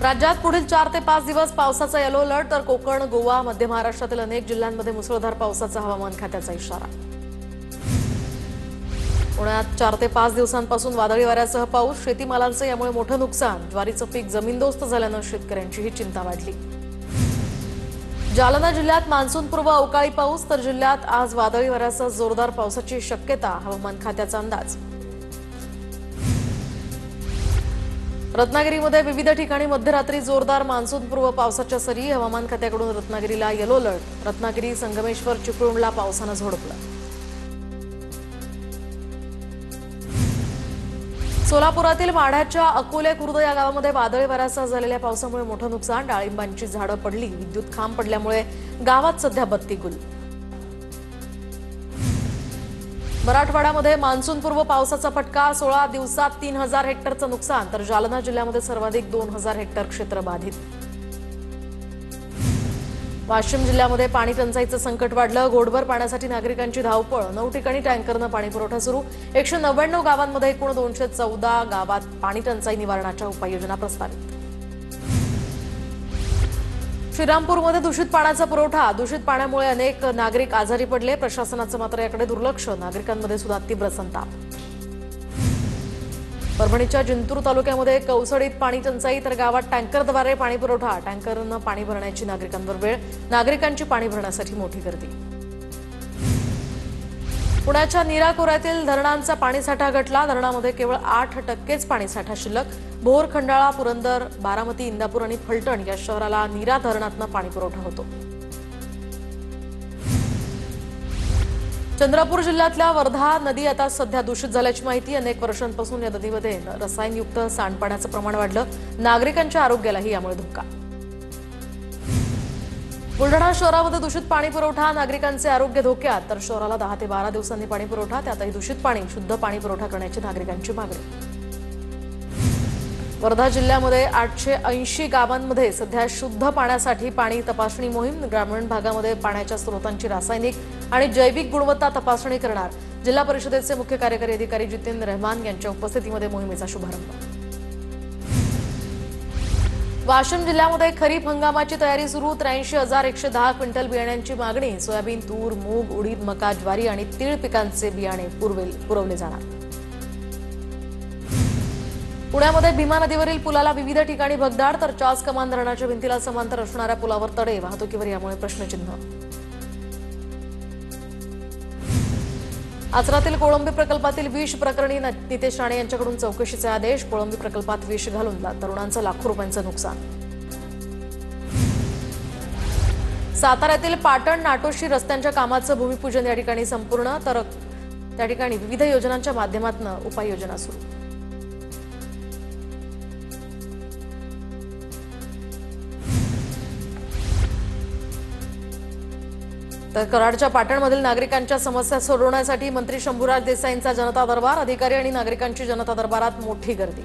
राज्यात पुढील 4 ते 5 दिवस पावसाचा येलो अलर्ट, तर कोकण, गोवा, मध्य महाराष्ट्रातील अनेक जिल्ह्यांमध्ये मुसळधार पावसाचा हवामान खात्याचा इशारा. पुण्यात 4 ते 5 दिवसांपासून वादळी वाऱ्यासह पाऊस, शेतीमालांचे यामुळे मोठं नुकसान. ज्वारीचं पीक जमीनदोस्त झाल्यानं शेतकऱ्यांचीही चिंता वाढली. जालना जिल्ह्यात मान्सूनपूर्व अवकाळी पाऊस, तर जिल्ह्यात आज वादळी वाऱ्यासह जोरदार पावसाची शक्यता, हवामान खात्याचा अंदाज. रत्नागिरीमध्ये विविध ठिकाणी मध्यरात्री जोरदार मान्सूनपूर्व पावसाच्या सरी, हवामान खात्याकडून रत्नागिरीला येलो अलर्ट. रत्नागिरी, संगमेश्वर, चिपळूणला पावसानं झोडपलं. सोलापुरातील माढ्याच्या अकोले खुर्द या गावामध्ये वादळी वाऱ्यासह झालेल्या पावसामुळे मोठं नुकसान. डाळिंबांची झाडं पडली, विद्युत खांब पडल्यामुळे गावात सध्या बत्ती गुल. मराठवाड्यामध्ये मान्सूनपूर्व पावसाचा फटका, 16 दिवसात 3000 हेक्टरचं नुकसान, तर जालना जिल्ह्यामध्ये सर्वाधिक 2000 हेक्टर क्षेत्र बाधित. वाशिम जिल्ह्यामध्ये पाणी टंचाईचं संकट वाढलं. घोडभर पाण्यासाठी नागरिकांची धावपळ. 9 ठिकाणी टँकरनं पाणीपुरवठा सुरू. 199 गावांमध्ये एकूण 214 गावात पाणी टंचाई निवारणाच्या उपाययोजना प्रस्तावित. श्रीरामपूरमध्ये दूषित पाण्याचा पुरवठा. दूषित पाण्यामुळे अनेक नागरिक आजारी पडले. प्रशासनाचं मात्र याकडे दुर्लक्ष. नागरिकांमध्ये सुद्धा तीव्र संताप. परभणीच्या जिंतूर तालुक्यामध्ये कौसडीत पाणी टंचाई, तर गावात टँकरद्वारे पाणी पुरवठा. टँकरनं पाणी भरण्याची नागरिकांवर वेळ. नागरिकांची पाणी भरण्यासाठी मोठी गर्दी. पुण्याच्या नीरा खोऱ्यातील धरणांचा पाणीसाठा घटला. धरणामध्ये केवळ 8% पाणीसाठा शिल्लक. भोर, खंडाळा, पुरंदर, बारामती, इंदापूर आणि फलटण या शहराला नीरा धरणातनं पाणी पुरवठा होतो. चंद्रपूर जिल्ह्यातल्या वर्धा नदी आता सध्या दूषित झाल्याची माहिती. अनेक वर्षांपासून या नदीमध्ये रसायनयुक्त सांडपाण्याचं प्रमाण वाढलं. नागरिकांच्या आरोग्यालाही यामुळे धोका. बुलढाणा शहरामध्ये दूषित पाणी पुरवठा, नागरिकांचे आरोग्य धोक्यात, तर शहराला 10 ते 12 दिवसांनी पाणी पुरवठा. त्यातही दूषित पाणी शुद्ध पाणी पुरवठा करण्याची नागरिकांची मागणी. वर्धा जिल्ह्यामध्ये 880 गावांमध्ये सध्या शुद्ध पाण्यासाठी पाणी तपासणी मोहीम. ग्रामीण भागामध्ये पाण्याच्या स्रोतांची रासायनिक आणि जैविक गुणवत्ता तपासणी करणार. जिल्हा परिषदेचे मुख्य कार्यकारी अधिकारी जितेंद्र रहमान यांच्या उपस्थितीमध्ये मोहिमेचा शुभारंभ. वाशिम जिल्ह्यामध्ये खरीप हंगामाची तयारी सुरू. 83,110 क्विंटल बियाण्यांची मागणी. सोयाबीन, तूर, मूग, उडीद, मका, ज्वारी आणि तीळ पिकांचे बियाणे पुरवले जाणार. पुण्यामध्ये भीमा नदीवरील पुलाला विविध ठिकाणी भगदाड, तर चास कमान धरणाच्या भिंतीला समांतर असणाऱ्या पुलावर तडे. वाहतुकीवर यामुळे प्रश्नचिन्ह. आचरातील कोळंबी प्रकल्पातील विष प्रकरणी नितेश राणे यांच्याकडून चौकशीचे आदेश. कोळंबी प्रकल्पात विष घालून तरुणांचं लाखो रुपयांचं नुकसान. साताऱ्यातील पाटण नाटोशी रस्त्यांच्या कामाचं भूमिपूजन या ठिकाणी संपूर्ण, तर त्या ठिकाणी विविध योजनांच्या माध्यमातून उपाययोजना सुरू. तर कराडच्या पाटणमधील नागरिकांच्या समस्या सोडवण्यासाठी मंत्री शंभूराज देसाईंचा जनता दरबार. अधिकारी आणि नागरिकांची जनता दरबारात मोठी गर्दी.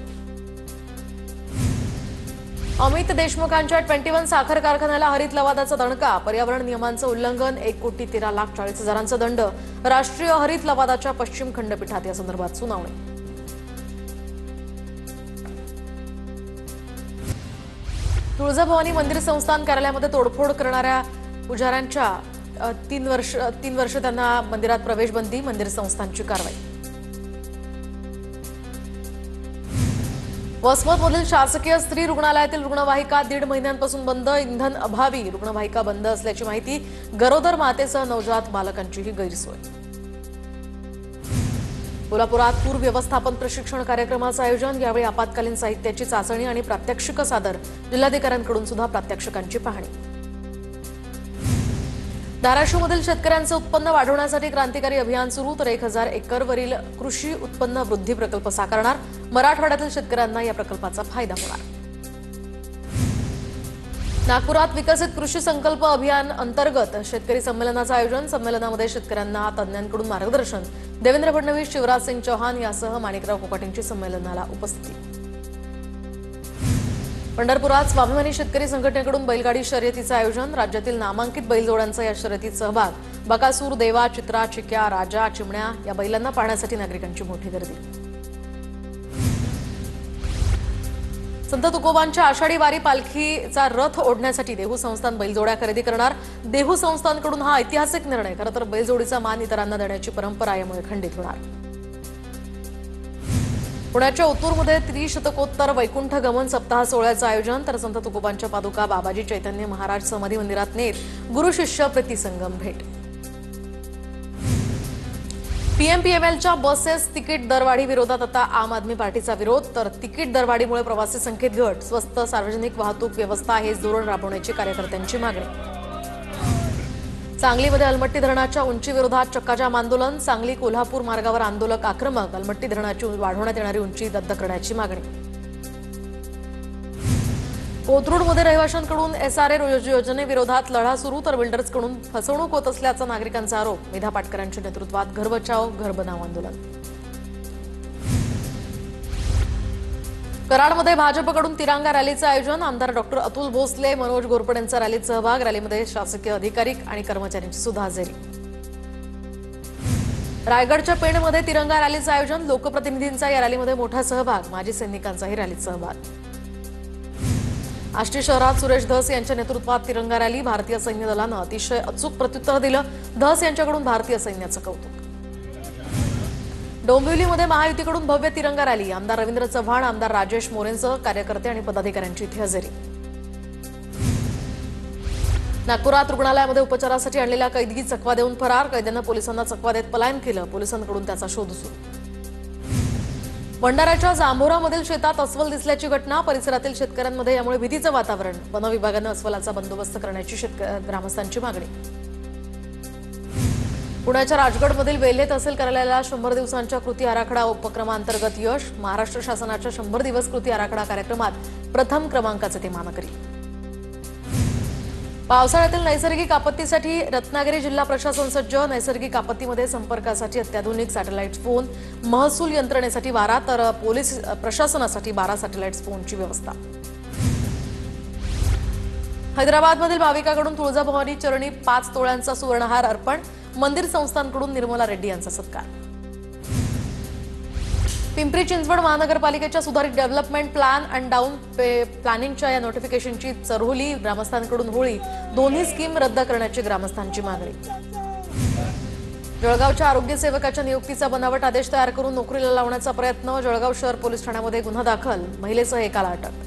अमित देशमुखांच्या 21 साखर कारखान्याला हरित लवादाचा दणका. पर्यावरण नियमांचं उल्लंघन, 1,13,40,000 दंड. राष्ट्रीय हरित लवादाच्या पश्चिम खंडपीठात या संदर्भात सुनावणी. तुळजाभवानी मंदिर संस्थान कार्यालयामध्ये तोडफोड करणाऱ्या पुजाऱ्यांच्या 3 वर्ष त्यांना मंदिरात प्रवेश बंदी. मंदिर संस्थानची कारवाई. वसमतमधील शासकीय स्त्री रुग्णालयातील रुग्णवाहिका 1.5 महिन्यांपासून बंद. इंधन अभावी रुग्णवाहिका बंद असल्याची माहिती. गरोदर मातेसह नवजात बालकांचीही गैरसोय. कोल्हापुरात पूर व्यवस्थापन प्रशिक्षण कार्यक्रमाचं आयोजन. यावेळी आपत्कालीन साहित्याची चाचणी आणि प्रात्यक्षिक सादर. जिल्हाधिकाऱ्यांकडून सुद्धा प्रात्यक्षिकांची पाहणी. धाराशिवमधील शेतकऱ्यांचं उत्पन्न वाढवण्यासाठी क्रांतिकारी अभियान सुरू, तर 1000 एकरवरील कृषी उत्पन्न वृद्धी प्रकल्प साकारणार. मराठवाड्यातील शेतकऱ्यांना या प्रकल्पाचा फायदा होणार. नागपुरात विकसित कृषी संकल्प अभियान अंतर्गत शेतकरी संमेलनाचं आयोजन. संमेलनामध्ये शेतकऱ्यांना तज्ज्ञांकडून मार्गदर्शन. देवेंद्र फडणवीस, शिवराज सिंग चौहान यासह माणिकराव कोकाटेंची संमेलनाला उपस्थिती. पंढरपुरात स्वाभिमानी शेतकरी संघटनेकडून बैलगाडी शर्यतीचं आयोजन. राज्यातील नामांकित बैलजोड्यांचा या शर्यतीत सहभाग. बकासूर, देवा, चित्रा, चिक्या, राजा, चिमण्या या बैलांना पाहण्यासाठी नागरिकांची मोठी गर्दी. संत तुकोबांच्या आषाढी वारी पालखीचा रथ ओढण्यासाठी देहू संस्थान बैलजोड्या खरेदी करणार। देहू संस्थानकडून हा ऐतिहासिक निर्णय। खरं तर बैलजोडीचा मान इतरांना देण्याची परंपरा यामुळे खंडित होणार। पुण्याच्या ओतूरमध्ये त्रिशतकोत्तर वैकुंठ गमन सप्ताह सोहळ्याचं आयोजन। तर संत तुकोबांच्या पादुका बाबाजी चैतन्य महाराज समाधी मंदिरात नेत गुरु शिष्य प्रतिसंगम भेट। पीएमपीएमएलच्या बसेस तिकीट दरवाढी विरोधात आता आम आदमी पार्टीचा विरोध। तर तिकीट दरवाढीमुळे प्रवासी संख्येत घट, स्वस्त सार्वजनिक वाहतूक व्यवस्था हेच धोरण राबवण्याची कार्यकर्त्यांची मागणी। सांगलीमध्ये अलमट्टी धरणाच्या उंची विरोधात चक्काजाम आंदोलन। सांगली कोल्हापूर मार्गावर आंदोलक आक्रमक। अलमट्टी धरणाची वाढवण्यात येणारी उंची रद्द करण्याची मागणी। कोथरूडमध्ये रहिवाशांकडून एसआरए योजनेविरोधात लढा सुरू। तर बिल्डर्सकडून फसवणूक होत असल्याचा नागरिकांचा आरोप। मेधा पाटकरांच्या नेतृत्वात घर बचाव घर बनाव आंदोलन। कराडमध्ये भाजपकडून तिरंगा रॅलीचं आयोजन। आमदार डॉक्टर अतुल भोसले, मनोज घोरपडेंचा रॅलीत सहभाग। रॅलीमध्ये शासकीय अधिकारी आणि कर्मचाऱ्यांची सुद्धा हजेरी। रायगडच्या पेणमध्ये तिरंगा रॅलीचं आयोजन। लोकप्रतिनिधींचा या रॅलीमध्ये मोठा सहभाग। माजी सैनिकांचाही रॅलीत सहभाग। आष्टी शहरात सुरेश धस यांच्या नेतृत्वात तिरंगा रॅली। भारतीय सैन्य दलानं अतिशय अचूक प्रत्युत्तर दिलं। धस यांच्याकडून भारतीय सैन्याचं कौतुक। डोंबिवलीमध्ये महायुतीकडून भव्य तिरंगा रॅली। आमदार रवींद्र चव्हाण, आमदार राजेश मोरेंसह कार्यकर्ते आणि पदाधिकाऱ्यांची इथे हजेरी। नागपुरात रुग्णालयामध्ये उपचारासाठी आणलेल्या कैदी चकवा देऊन फरार। कैद्यांना पोलिसांना चकवा देत पलायन केलं। पोलिसांकडून त्याचा शोध सुरू। भंडाऱ्याच्या जांभोरामधील शेतात अस्वल दिसल्याची घटना। परिसरातील शेतकऱ्यांमध्ये यामुळे भीतीचं वातावरण। वन विभागानं अस्वलाचा बंदोबस्त करण्याची ग्रामस्थांची मागणी। पुण्याच्या राजगडमधील वेल्हे तहसील कार्यालयाला 100 दिवसांच्या कृती आराखडा उपक्रमांतर्गत यश। महाराष्ट्र शासनाच्या 100 दिवस कृती आराखडा कार्यक्रमात प्रथम क्रमांकाचे ते मानकरी। पावसाळ्यातील नैसर्गिक आपत्तीसाठी रत्नागिरी जिल्हा प्रशासन सज्ज। नैसर्गिक आपत्तीमध्ये संपर्कासाठी अत्याधुनिक सॅटेलाइट फोन। महसूल यंत्रणेसाठी 12 तर पोलीस प्रशासनासाठी 12 सॅटेलाइट फोनची व्यवस्था। हैदराबादमधील भाविकाकडून तुळजाभवानी चरणी 5 तोळ्यांचा सुवर्णहार अर्पण। मंदिर संस्थानकडून निर्मला रेड्डी यांचा सत्कार। पिंपरी चिंचवड महानगरपालिकेच्या सुधारित डेव्हलपमेंट प्लॅन अँड डाऊन प्लॅनिंगच्या या नोटिफिकेशनची चरहोली। ग्रामस्थांकडून होळी। दोन्ही स्कीम रद्द करण्याची ग्रामस्थांची मागणी। जळगावच्या आरोग्य सेवकाच्या नियुक्तीचा बनावट आदेश तयार करून नोकरीला लावण्याचा प्रयत्न। जळगाव शहर पोलीस ठाण्यामध्ये गुन्हा दाखल। महिलेसह एकाला अटक।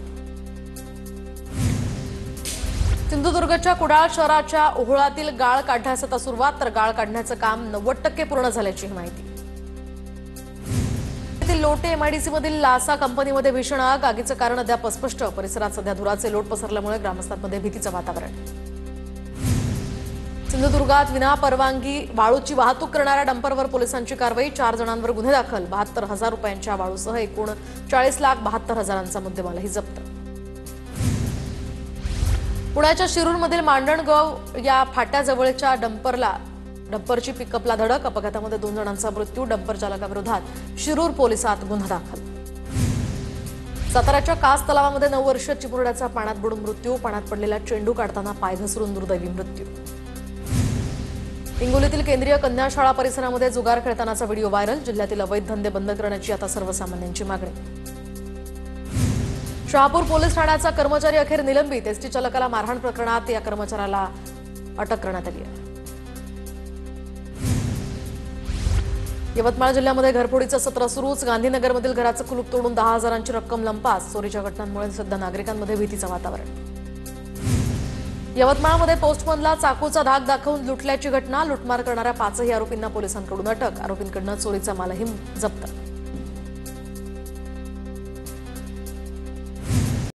सिंधुदुर्गच्या कुडाळ शहराच्या ओहळातील गाळ काढण्यास आता सुरुवात। तर गाळ काढण्याचं काम 90% पूर्ण झाल्याची माहिती। लोटे एमआयडीसी मधील लासा कंपनीमध्ये भीषण आग। आगीचं कारण अद्याप अस्पष्ट। परिसरात सध्या धुराचे लोट पसरल्यामुळे ग्रामस्थांमध्ये भीतीचं वातावरण। सिंधुदुर्गात विना परवानगी वाळूची वाहतूक करणाऱ्या डंपरवर पोलिसांची कारवाई। 4 जणांवर गुन्हे दाखल। 72,000 रुपयांच्या वाळूसह एकूण 40,72,000चा मुद्देमालही जप्त। पुण्याच्या शिरूरमधील मांडणगाव या फाट्याजवळच्या डंपरची पिकअपला धडक। अपघातामध्ये 2 जणांचा मृत्यू। डंपर चालकाविरोधात शिरूर पोलिसात गुन्हा दाखल। साताऱ्याच्या कास तलावामध्ये 9 वर्षीय चिमुरड्याचा पाण्यात बुडून मृत्यू। पाण्यात पडलेला चेंडू काढताना पाय घसरून दुर्दैवी मृत्यू। हिंगोलीतील केंद्रीय कन्या शाळा परिसरामध्ये जुगार खेळतानाचा व्हिडिओ व्हायरल। जिल्ह्यातील अवैध धंदे बंद करण्याची आता सर्वसामान्यांची मागणी। शहापूर पोलीस ठाण्याचा कर्मचारी अखेर निलंबित। एसटी चालकाला मारहाण प्रकरणात या कर्मचाऱ्याला अटक करण्यात आली आहे। यवतमाळ जिल्ह्यामध्ये घरफोडीचं सत्र सुरूच। गांधीनगरमधील घराचं कुलूप तोडून 10,000ची रक्कम लंपास। चोरीच्या घटनांमुळे सध्या नागरिकांमध्ये भीतीचं वातावरण। यवतमाळमध्ये पोस्टमनला चाकूचा धाक दाखवून लुटल्याची घटना। लुटमार करणाऱ्या 5ही आरोपींना पोलिसांकडून अटक। आरोपींकडून चोरीचा मालही जप्त।